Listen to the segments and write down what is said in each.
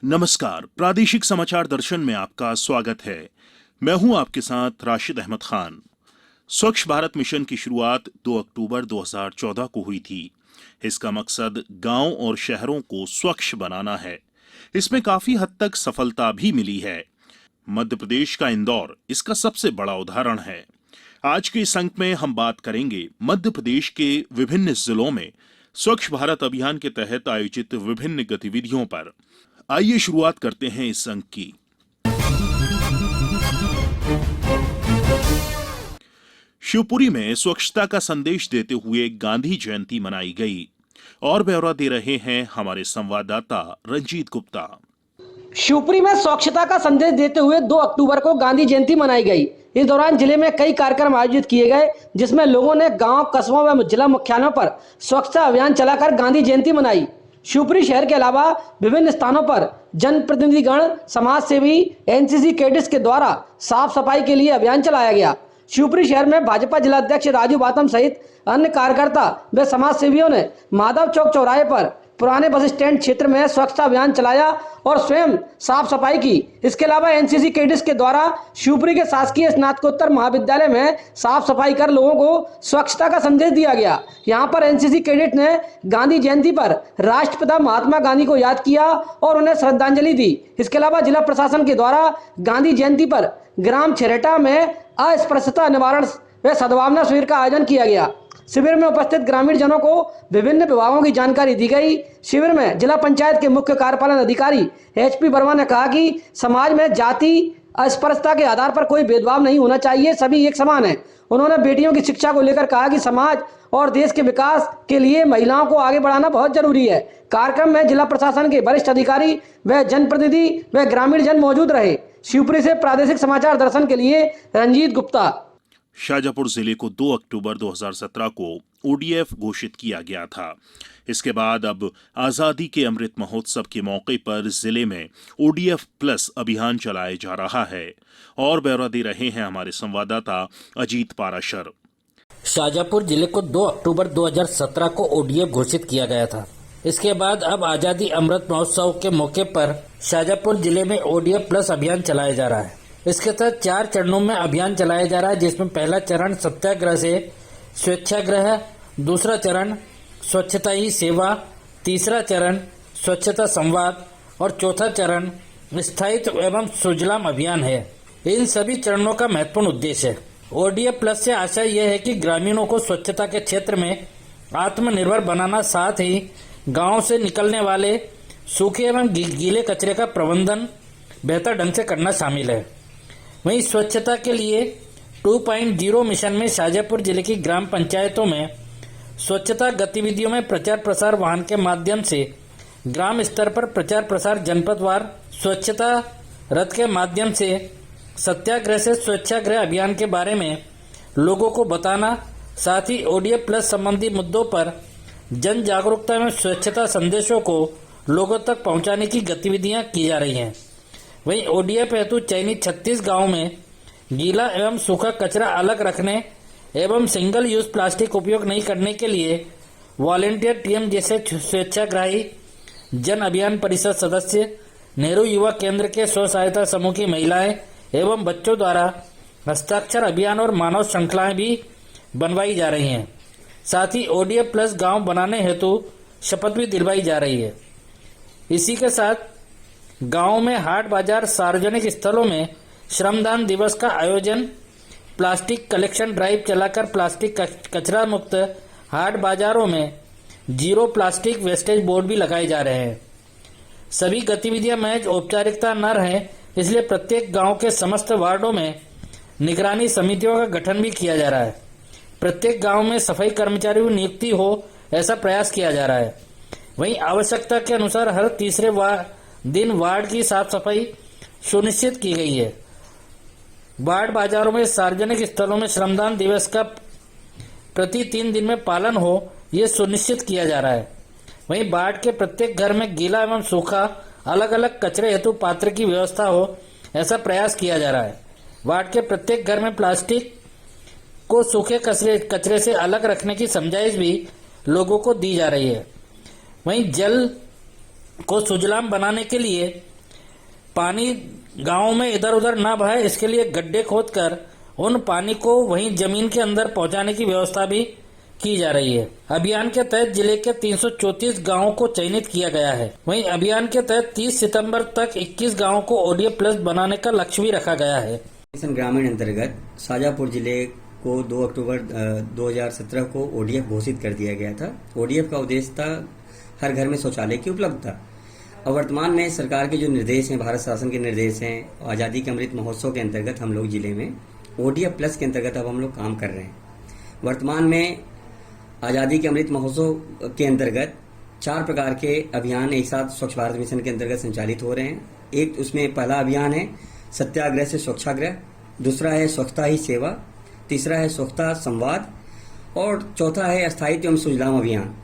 नमस्कार, प्रादेशिक समाचार दर्शन में आपका स्वागत है। मैं हूं आपके साथ राशिद अहमद खान। स्वच्छ भारत मिशन की शुरुआत 2 अक्टूबर 2014 को हुई थी। इसका मकसद गांव और शहरों को स्वच्छ बनाना है। इसमें काफी हद तक सफलता भी मिली है। मध्य प्रदेश का इंदौर इसका सबसे बड़ा उदाहरण है। आज के इस अंक में हम बात करेंगे मध्य प्रदेश के विभिन्न जिलों में स्वच्छ भारत अभियान के तहत आयोजित विभिन्न गतिविधियों पर। आइए शुरुआत करते हैं इस अंक की। शिवपुरी में स्वच्छता का संदेश देते हुए गांधी जयंती मनाई गई। और ब्यौरा दे रहे हैं हमारे संवाददाता रंजीत गुप्ता। शिवपुरी में स्वच्छता का संदेश देते हुए 2 अक्टूबर को गांधी जयंती मनाई गई। इस दौरान जिले में कई कार्यक्रम आयोजित किए गए, जिसमें लोगों ने गांव, कस्बों व जिला मुख्यालयों पर स्वच्छता अभियान चलाकर गांधी जयंती मनाई। शिवपुरी शहर के अलावा विभिन्न स्थानों पर जनप्रतिनिधिगण, समाज सेवी, एनसीसी कैडेट्स के द्वारा साफ सफाई के लिए अभियान चलाया गया। शिवपुरी शहर में भाजपा जिलाध्यक्ष राजू बातम सहित अन्य कार्यकर्ता व समाज सेवियों ने माधव चौक चौराहे पर पुराने बस स्टैंड क्षेत्र में स्वच्छता अभियान चलाया और स्वयं साफ सफाई की। इसके अलावा एनसीसी कैडेट्स के द्वारा शिवपुरी के शासकीय स्नातकोत्तर महाविद्यालय में साफ सफाई कर लोगों को स्वच्छता का संदेश दिया गया। यहाँ पर एनसीसी कैडेट ने गांधी जयंती पर राष्ट्रपिता महात्मा गांधी को याद किया और उन्हें श्रद्धांजलि दी। इसके अलावा जिला प्रशासन के द्वारा गांधी जयंती पर ग्राम छेरेटा में अस्पृश्यता निवारण व सद्भावना शिविर का आयोजन किया गया। शिविर में उपस्थित ग्रामीण जनों को विभिन्न विभागों की जानकारी दी गई। शिविर में जिला पंचायत के मुख्य कार्यपालन अधिकारी एचपी वर्मा ने कहा कि समाज में जाति अस्पृश्यता के आधार पर कोई भेदभाव नहीं होना चाहिए, सभी एक समान है। उन्होंने बेटियों की शिक्षा को लेकर कहा कि समाज और देश के विकास के लिए महिलाओं को आगे बढ़ाना बहुत जरूरी है। कार्यक्रम में जिला प्रशासन के वरिष्ठ अधिकारी व जनप्रतिनिधि व ग्रामीण जन मौजूद रहे। शिवपुरी से प्रादेशिक समाचार दर्शन के लिए रंजीत गुप्ता। शाजापुर जिले को 2 अक्टूबर 2017 को ओडीएफ घोषित किया गया था। इसके बाद अब आजादी के अमृत महोत्सव के मौके पर जिले में ओडीएफ प्लस अभियान चलाया जा रहा है। और ब्यौरा दे रहे हैं हमारे संवाददाता अजीत पाराशर। शाजापुर जिले को 2 अक्टूबर 2017 को ओडीएफ घोषित किया गया था। इसके बाद अब आजादी अमृत महोत्सव के मौके पर शाजापुर जिले में ओडीएफ प्लस अभियान चलाया जा रहा है। इसके तहत 4 चरणों में अभियान चलाया जा रहा है, जिसमें पहला चरण सत्याग्रह से स्वेच्छाग्रह, दूसरा चरण स्वच्छता ही सेवा, तीसरा चरण स्वच्छता संवाद और चौथा चरण स्थायित्व एवं सुजलाम अभियान है। इन सभी चरणों का महत्वपूर्ण उद्देश्य है। ओडीएफ प्लस से आशय यह है कि ग्रामीणों को स्वच्छता के क्षेत्र में आत्मनिर्भर बनाना, साथ ही गांव से निकलने वाले सूखे एवं गीले कचरे का प्रबंधन बेहतर ढंग से करना शामिल है। वहीं स्वच्छता के लिए 2.0 मिशन में शाजापुर जिले की ग्राम पंचायतों में स्वच्छता गतिविधियों में प्रचार प्रसार वाहन के माध्यम से ग्राम स्तर पर प्रचार प्रसार, जनपदवार स्वच्छता रथ के माध्यम से सत्याग्रह से स्वच्छाग्रह अभियान के बारे में लोगों को बताना, साथ ही ओडीएफ प्लस संबंधी मुद्दों पर जन जागरूकता में स्वच्छता संदेशों को लोगों तक पहुंचाने की गतिविधियां की जा रही हैं। वहीं ओडीएफ हेतु चयनित 36 गांवों में गीला एवं सूखा कचरा अलग रखने एवं सिंगल यूज प्लास्टिक उपयोग नहीं करने के लिए वॉलेंटियर टीम जैसे स्वेच्छाग्रही, जन अभियान परिषद सदस्य, नेहरू युवा केंद्र के स्व सहायता समूह की महिलाएं एवं बच्चों द्वारा हस्ताक्षर अभियान और मानव श्रृंखलाएं भी बनवाई जा रही हैं। साथ ही ओडीएफ प्लस गांव बनाने हेतु शपथ भी दिलवाई जा रही है। इसी के साथ गांव में हाट बाजार, सार्वजनिक स्थलों में श्रमदान दिवस का आयोजन, प्लास्टिक कलेक्शन ड्राइव चलाकर प्लास्टिक कचरा मुक्त हाट बाजारों में जीरो प्लास्टिक वेस्टेज बोर्ड भी लगाए जा रहे हैं। सभी गतिविधियां महज औपचारिकता न रहें, इसलिए प्रत्येक गांव के समस्त वार्डों में निगरानी समितियों का गठन भी किया जा रहा है। प्रत्येक गांव में सफाई कर्मचारियों की नियुक्ति हो, ऐसा प्रयास किया जा रहा है। वहीं आवश्यकता के अनुसार हर तीसरे दिन वार्ड की साफ सफाई सुनिश्चित की गई है। वार्ड बाजारों में, सार्वजनिक स्थलों में श्रमदान दिवस का प्रति 3 दिन में पालन हो, ये सुनिश्चित किया जा रहा है। वहीं वार्ड के प्रत्येक घर में गीला एवं सूखा अलग अलग कचरे हेतु पात्र की व्यवस्था हो, ऐसा प्रयास किया जा रहा है। वार्ड के प्रत्येक घर में प्लास्टिक को सूखे कचरे से अलग रखने की समझाइश भी लोगों को दी जा रही है। वहीं जल को सुजलाम बनाने के लिए पानी गांव में इधर उधर ना बहे, इसके लिए गड्ढे खोदकर उन पानी को वहीं जमीन के अंदर पहुंचाने की व्यवस्था भी की जा रही है। अभियान के तहत जिले के 334 गांवों को चयनित किया गया है। वहीं अभियान के तहत 30 सितंबर तक 21 गांवों को ओडीएफ प्लस बनाने का लक्ष्य भी रखा गया है। मिशन ग्रामीण अंतर्गत शाजापुर जिले को 2 अक्टूबर 2017 को ओडीएफ घोषित कर दिया गया था। ओडीएफ का उद्देश्य था हर घर में शौचालय की उपलब्धता। और वर्तमान में सरकार के जो निर्देश हैं, भारत शासन के निर्देश हैं, आज़ादी के अमृत महोत्सव के अंतर्गत हम लोग जिले में ओडीएफ प्लस के अंतर्गत अब हम लोग काम कर रहे हैं। वर्तमान में आज़ादी के अमृत महोत्सव के अंतर्गत 4 प्रकार के अभियान एक साथ स्वच्छ भारत मिशन के अंतर्गत संचालित हो रहे हैं। एक उसमें पहला अभियान है सत्याग्रह से स्वच्छाग्रह, दूसरा है स्वच्छता ही सेवा, तीसरा है स्वच्छता संवाद और चौथा है स्थायित्व एवं सुजलाम अभियान।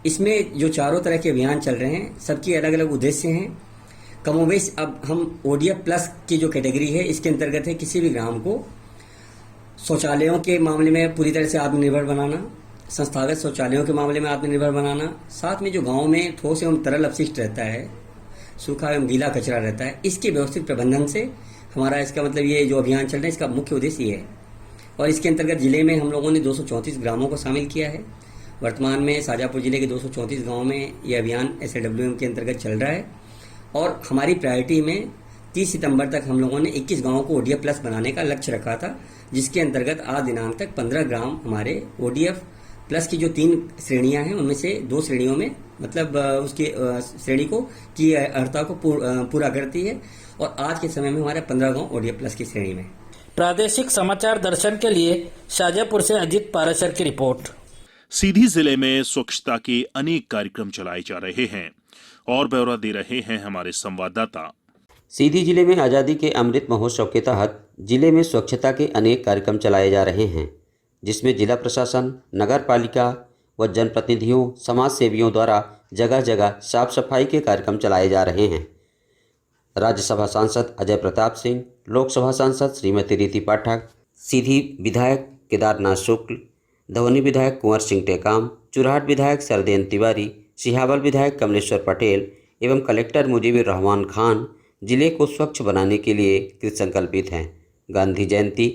इसमें जो चारों तरह के अभियान चल रहे हैं, सबकी अलग अलग उद्देश्य हैं। कमोबेश अब हम ओडीएफ प्लस की जो कैटेगरी है, इसके अंतर्गत है किसी भी ग्राम को शौचालयों के मामले में पूरी तरह से आत्मनिर्भर बनाना, संस्थागत शौचालयों के मामले में आत्मनिर्भर बनाना, साथ में जो गांव में ठोस एवं तरल अपशिष्ट रहता है, सूखा एवं गीला कचरा रहता है, इसके व्यवस्थित प्रबंधन से हमारा इसका मतलब ये जो अभियान चल रहा है, इसका मुख्य उद्देश्य ये है। और इसके अंतर्गत जिले में हम लोगों ने 234 ग्रामों को शामिल किया है। वर्तमान में शाजापुर जिले के 234 गाँव में ये अभियान SLWM के अंतर्गत चल रहा है और हमारी प्रायोरिटी में 30 सितंबर तक हम लोगों ने 21 गाँवों को ओडीएफ प्लस बनाने का लक्ष्य रखा था, जिसके अंतर्गत आज दिनांक तक 15 ग्राम हमारे ओडीएफ प्लस की जो 3 श्रेणियां हैं, उनमें से 2 श्रेणियों में मतलब उसकी श्रेणी को की अर्हता को पूरा करती है और आज के समय में हमारे 15 गाँव ओडीएफ प्लस की श्रेणी में। प्रादेशिक समाचार दर्शन के लिए शाजापुर से अजीत पाराशर की रिपोर्ट। सीधी जिले में स्वच्छता के अनेक कार्यक्रम चलाए जा रहे हैं और ब्यौरा दे रहे हैं हमारे संवाददाता। सीधी जिले में आज़ादी के अमृत महोत्सव के तहत जिले में स्वच्छता के अनेक कार्यक्रम चलाए जा रहे हैं, जिसमें जिला प्रशासन, नगर पालिका व जनप्रतिनिधियों, समाज सेवियों द्वारा जगह जगह साफ सफाई के कार्यक्रम चलाए जा रहे हैं। राज्यसभा सांसद अजय प्रताप सिंह, लोकसभा सांसद श्रीमती रीति पाठक, सीधी विधायक केदारनाथ शुक्ल, धवनी विधायक कुंवर सिंह टेकाम, चुरहाट विधायक सरदेन तिवारी, सिहावल विधायक कमलेश्वर पटेल एवं कलेक्टर मुजीबुर रहमान खान जिले को स्वच्छ बनाने के लिए कृतसंकल्पित हैं। गांधी जयंती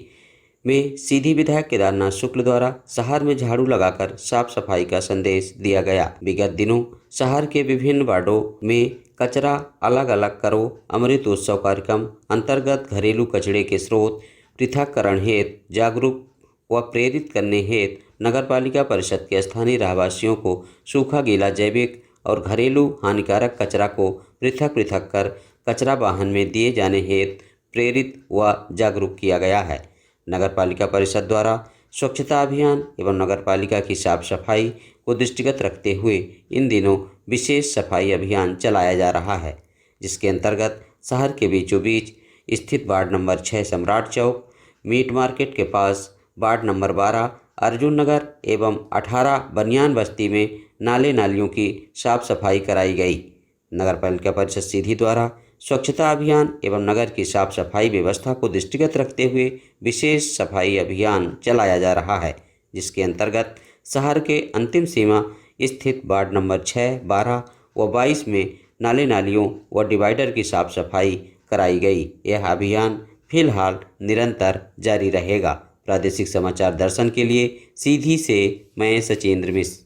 में सीधी विधायक केदारनाथ शुक्ल द्वारा शहर में झाड़ू लगाकर साफ सफाई का संदेश दिया गया। विगत दिनों शहर के विभिन्न वार्डों में कचरा अलग अलग करो अमृत उत्सव कार्यक्रम अंतर्गत घरेलू कचरे के स्रोत पृथक्करण हेतु जागरूक व प्रेरित करने हेतु नगर पालिका परिषद के स्थानीय रहवासियों को सूखा गीला जैविक और घरेलू हानिकारक कचरा को पृथक पृथक कर कचरा वाहन में दिए जाने हेतु प्रेरित व जागरूक किया गया है। नगर पालिका परिषद द्वारा स्वच्छता अभियान एवं नगर पालिका की साफ सफाई को दृष्टिगत रखते हुए इन दिनों विशेष सफाई अभियान चलाया जा रहा है, जिसके अंतर्गत शहर के बीचों बीच स्थित वार्ड नंबर 6 सम्राट चौक, मीट मार्केट के पास वार्ड नंबर 12 अर्जुन नगर एवं 18 बनियान बस्ती में नाले नालियों की साफ सफाई कराई गई। नगर पालिका परिषद सीधी द्वारा स्वच्छता अभियान एवं नगर की साफ सफाई व्यवस्था को दृष्टिगत रखते हुए विशेष सफाई अभियान चलाया जा रहा है, जिसके अंतर्गत शहर के अंतिम सीमा स्थित वार्ड नंबर 6, 12 व 22 में नाले नालियों व डिवाइडर की साफ सफाई कराई गई। यह अभियान फिलहाल निरंतर जारी रहेगा। प्रादेशिक समाचार दर्शन के लिए सीधी से मैं सचिंद्र मिश्र।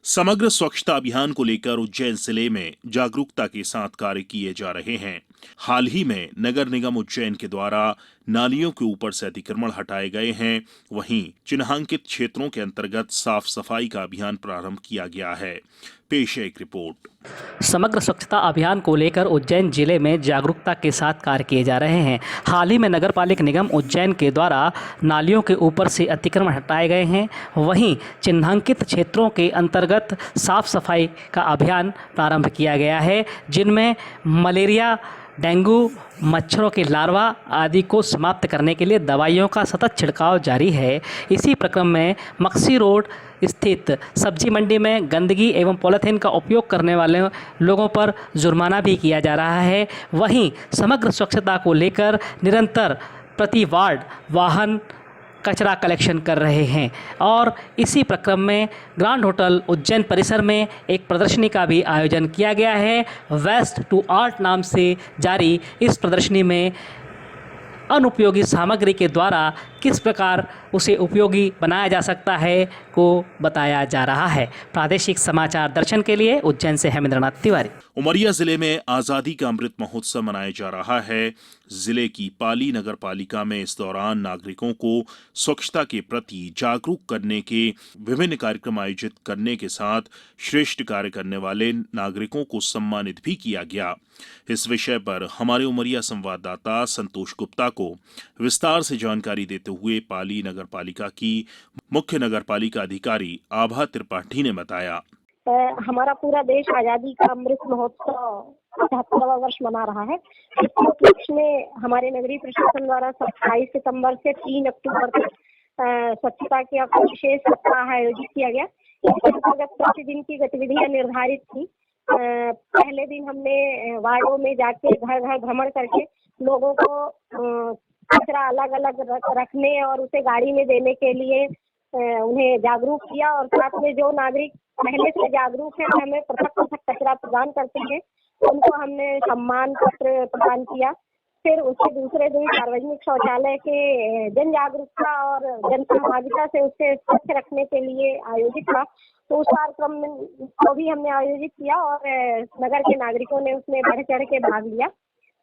समग्र स्वच्छता अभियान को लेकर उज्जैन जिले में जागरूकता के साथ कार्य किए जा रहे हैं। हाल ही में नगर निगम उज्जैन के द्वारा नालियों के ऊपर से अतिक्रमण हटाए गए हैं। वहीं चिन्हांकित क्षेत्रों के अंतर्गत साफ सफाई का अभियान प्रारंभ किया गया है। पेश है एक रिपोर्ट। समग्र स्वच्छता अभियान को लेकर उज्जैन जिले में जागरूकता के साथ कार्य किए जा रहे हैं। हाल ही में नगर पालिक निगम उज्जैन के द्वारा नालियों के ऊपर से अतिक्रमण हटाए गए हैं। वहीं चिन्हांकित क्षेत्रों के अंतर्गत साफ सफाई का अभियान प्रारंभ किया गया है, जिनमें मलेरिया, डेंगू, मच्छरों के लार्वा आदि को समाप्त करने के लिए दवाइयों का सतत छिड़काव जारी है। इसी प्रक्रम में मक्सी रोड स्थित सब्जी मंडी में गंदगी एवं पॉलीथीन का उपयोग करने वाले लोगों पर जुर्माना भी किया जा रहा है। वहीं समग्र स्वच्छता को लेकर निरंतर प्रति वार्ड वाहन कचरा कलेक्शन कर रहे हैं। और इसी प्रक्रम में ग्रांड होटल उज्जैन परिसर में एक प्रदर्शनी का भी आयोजन किया गया है। वेस्ट टू आर्ट नाम से जारी इस प्रदर्शनी में अनुपयोगी सामग्री के द्वारा किस प्रकार उसे उपयोगी बनाया जा सकता है को बताया जा रहा है। प्रादेशिक समाचार दर्शन के लिए उज्जैन से हेमेंद्रनाथ तिवारी। उमरिया जिले में आजादी का अमृत महोत्सव मनाया जा रहा है। जिले की पाली नगर पालिका में इस दौरान नागरिकों को स्वच्छता के प्रति जागरूक करने के विभिन्न कार्यक्रम आयोजित करने के साथ श्रेष्ठ कार्य करने वाले नागरिकों को सम्मानित भी किया गया। इस विषय पर हमारे उमरिया संवाददाता संतोष गुप्ता को विस्तार से जानकारी देते हुए पाली नगर पालिका की मुख्य नगर पालिका अधिकारी आभा त्रिपाठी ने बताया। हमारा पूरा देश आजादी का अमृत महोत्सव 75वां वर्ष मना रहा है। इस उपलक्ष्य में हमारे नगरीय प्रशासन द्वारा 27 सितंबर से 3 अक्टूबर तक स्वच्छता की विशेष सप्ताह आयोजित किया गया। इसके अंतर्गत प्रतिदिन की गतिविधियां निर्धारित थी। पहले दिन हमने वार्डों में जाके घर घर भ्रमण करके लोगों को कचरा अलग अलग रखने और उसे गाड़ी में देने के लिए उन्हें जागरूक किया। और साथ में जो नागरिक पहले से जागरूक है, हमें पृथक पृथक कचरा प्रदान करते हैं, उनको हमने सम्मान पत्र प्रदान किया। फिर उसके दूसरे दिन सार्वजनिक शौचालय के जन जागरूकता और जन सहभागिता से उसे स्वच्छ रखने के लिए आयोजित था। तो उस कार्यक्रम को भी हमने आयोजित किया और नगर के नागरिकों ने उसमें बढ़ चढ़ के भाग लिया।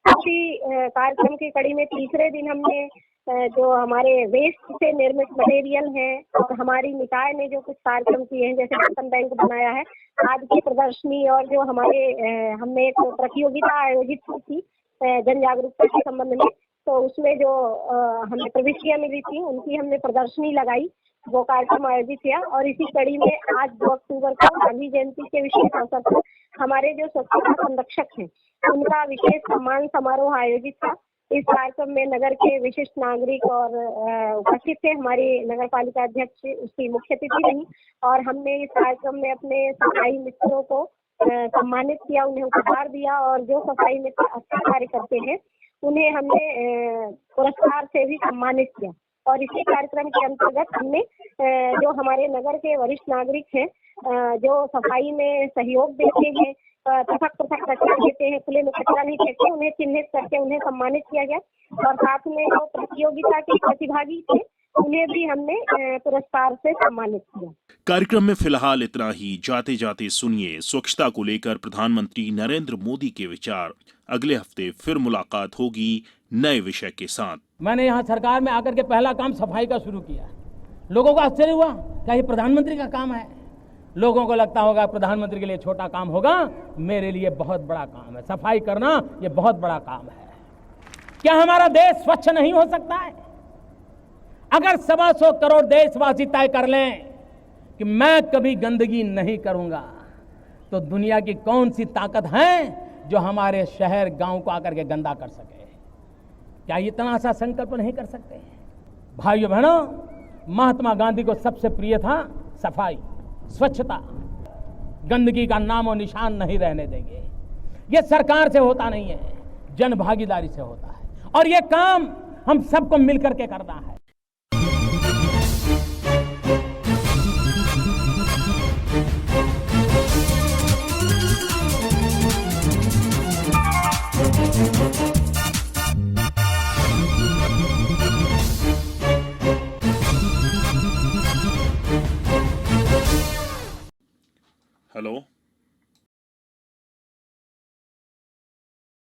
उसी कार्यक्रम की कड़ी में तीसरे दिन हमने जो हमारे वेस्ट से निर्मित मटेरियल है और हमारी निकाय ने जो कुछ कार्यक्रम किए हैं, जैसे बर्तन बैंक बनाया है, आज की प्रदर्शनी और जो हमारे हमने एक प्रतियोगिता आयोजित की थी जन जागरूकता के संबंध में, तो उसमें जो हमें प्रविष्टियां मिली थी उनकी हमने प्रदर्शनी लगाई, वो कार्यक्रम आयोजित किया। और इसी कड़ी में आज 2 अक्टूबर को गांधी जयंती के विशेष अवसर पर हमारे जो स्वच्छता संरक्षक हैं उनका विशेष सम्मान समारोह आयोजित था। इस कार्यक्रम में नगर के विशिष्ट नागरिक और उपस्थित थे। हमारी नगर पालिका अध्यक्ष उसकी मुख्य अतिथि रही और हमने इस कार्यक्रम में अपने सफाई मित्रों को सम्मानित किया, उन्हें उपहार दिया और जो सफाई मित्र अच्छा कार्य करते हैं उन्हें हमने पुरस्कार से भी सम्मानित किया। और इसी कार्यक्रम के अंतर्गत हमने जो हमारे नगर के वरिष्ठ नागरिक हैं जो सफाई में सहयोग देते हैं, पृथक पृथक कचरा देते हैं, खुले में कचरा नहीं फेंकते, उन्हें चिन्हित करके उन्हें सम्मानित किया गया। और साथ में जो प्रतियोगिता के प्रतिभागी थे उन्हें भी हमने पुरस्कार से सम्मानित किया। कार्यक्रम में फिलहाल इतना ही। जाते जाते सुनिए स्वच्छता को लेकर प्रधानमंत्री नरेंद्र मोदी के विचार। अगले हफ्ते फिर मुलाकात होगी नए विषय के साथ। मैंने यहाँ सरकार में आकर के पहला काम सफाई का शुरू किया। लोगों को आश्चर्य हुआ, क्या ये प्रधानमंत्री का काम है? लोगों को लगता होगा प्रधानमंत्री के लिए छोटा काम होगा, मेरे लिए बहुत बड़ा काम है। सफाई करना ये बहुत बड़ा काम है। क्या हमारा देश स्वच्छ नहीं हो सकता है? अगर 125 करोड़ देशवासी तय कर लें कि मैं कभी गंदगी नहीं करूंगा, तो दुनिया की कौन सी ताकत है जो हमारे शहर गांव को आकर के गंदा कर सके? क्या इतना सा संकल्प नहीं कर सकते? भाइयों बहनों, महात्मा गांधी को सबसे प्रिय था सफाई, स्वच्छता। गंदगी का नामो निशान नहीं रहने देंगे। ये सरकार से होता नहीं है, जन भागीदारी से होता है और ये काम हम सबको मिलकर के करना है। हेलो।